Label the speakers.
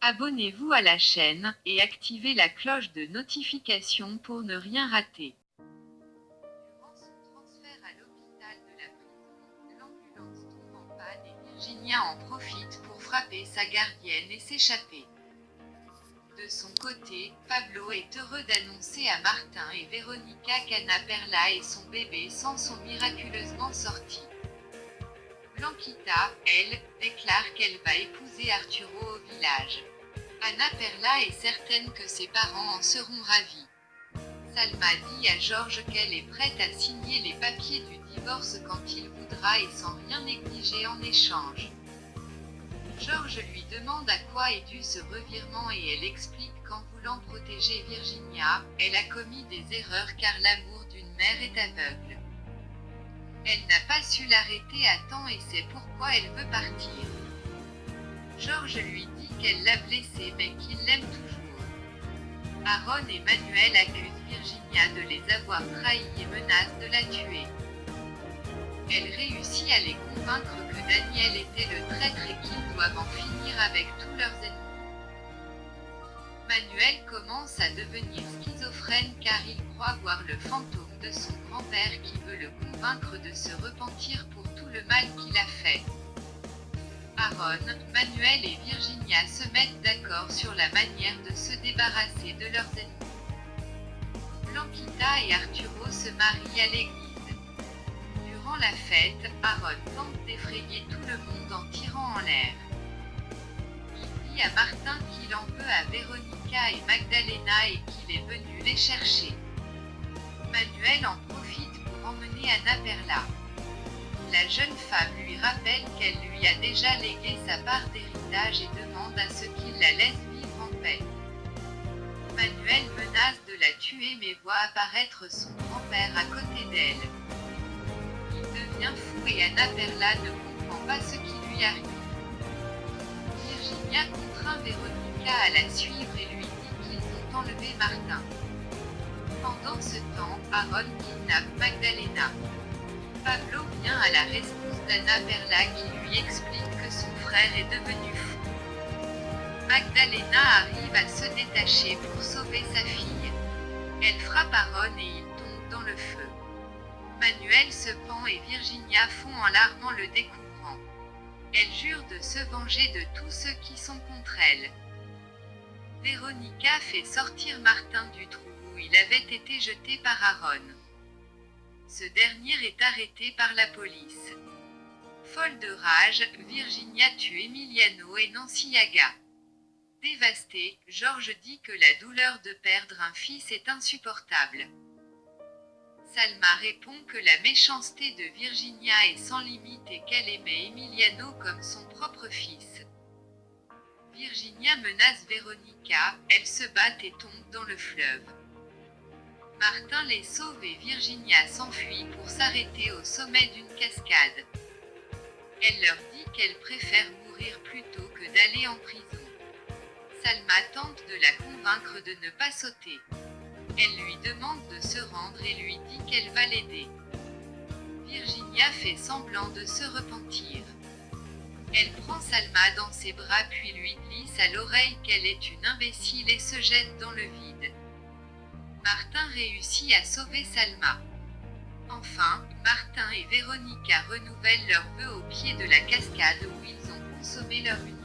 Speaker 1: Abonnez-vous à la chaîne et activez la cloche de notification pour ne rien rater. Durant son transfert à l'hôpital de la prison, l'ambulance tombe en panne et Virginia en profite pour frapper sa gardienne et s'échapper. De son côté, Pablo est heureux d'annoncer à Martin et Veronica qu'Anna Perla et son bébé s'en sont miraculeusement sortis. Blanquita, elle, déclare qu'elle va épouser Arturo au village. Anna Perla est certaine que ses parents en seront ravis. Salma dit à Georges qu'elle est prête à signer les papiers du divorce quand il voudra et sans rien négliger en échange. Georges lui demande à quoi est dû ce revirement et elle explique qu'en voulant protéger Virginia, elle a commis des erreurs car l'amour d'une mère est aveugle. Elle n'a pas su l'arrêter à temps et c'est pourquoi elle veut partir. Georges lui dit qu'elle l'a blessé mais qu'il l'aime toujours. Aaron et Manuel accusent Virginia de les avoir trahis et menacent de la tuer. Elle réussit à les convaincre que Daniel était le traître et qu'ils doivent en finir avec tous leurs ennemis. Manuel commence à devenir schizophrène car il croit voir le fantôme de son grand-père qui veut le convaincre de se repentir pour tout le mal qu'il a fait. Aaron, Manuel et Virginia se mettent d'accord sur la manière de se débarrasser de leurs ennemis. Blanquita et Arturo se marient à l'église. Durant la fête, Aaron tente d'effrayer tout le monde en tirant en l'air. Il dit à Martin qu'il en veut à Veronica et Magdalena et qu'il est venu les chercher. Manuel en profite pour emmener Anna Perla. La jeune femme lui rappelle qu'elle lui a déjà légué sa part d'héritage et demande à ce qu'il la laisse vivre en paix. Manuel menace de la tuer mais voit apparaître son grand-père à côté d'elle. Il devient fou et Anna Perla ne comprend pas ce qui lui arrive. Virginia contraint Veronica à la suivre et lui dit qu'ils ont enlevé Martin. Pendant ce temps, Aaron kidnappe Magdalena. Pablo vient à la rescousse d'Anna Perla qui lui explique que son frère est devenu fou. Magdalena arrive à se détacher pour sauver sa fille. Elle frappe Aaron et il tombe dans le feu. Manuel se pend et Virginia fond en larmes le découvrant. Elle jure de se venger de tous ceux qui sont contre elle. Veronica fait sortir Martin du trou où il avait été jeté par Aaron. Ce dernier est arrêté par la police. Folle de rage, Virginia tue Emiliano et Nanciaga. Dévasté, Georges dit que la douleur de perdre un fils est insupportable. Salma répond que la méchanceté de Virginia est sans limite et qu'elle aimait Emiliano comme son propre fils. Virginia menace Veronica, elles se battent et tombent dans le fleuve. Martin les sauve et Virginia s'enfuit pour s'arrêter au sommet d'une cascade. Elle leur dit qu'elle préfère mourir plutôt que d'aller en prison. Salma tente de la convaincre de ne pas sauter. Elle lui demande de se rendre et lui dit qu'elle va l'aider. Virginia fait semblant de se repentir. Elle prend Salma dans ses bras puis lui glisse à l'oreille qu'elle est une imbécile et se jette dans le vide. Martin réussit à sauver Salma. Enfin, Martin et Veronica renouvellent leurs vœux au pied de la cascade où ils ont consommé leur union.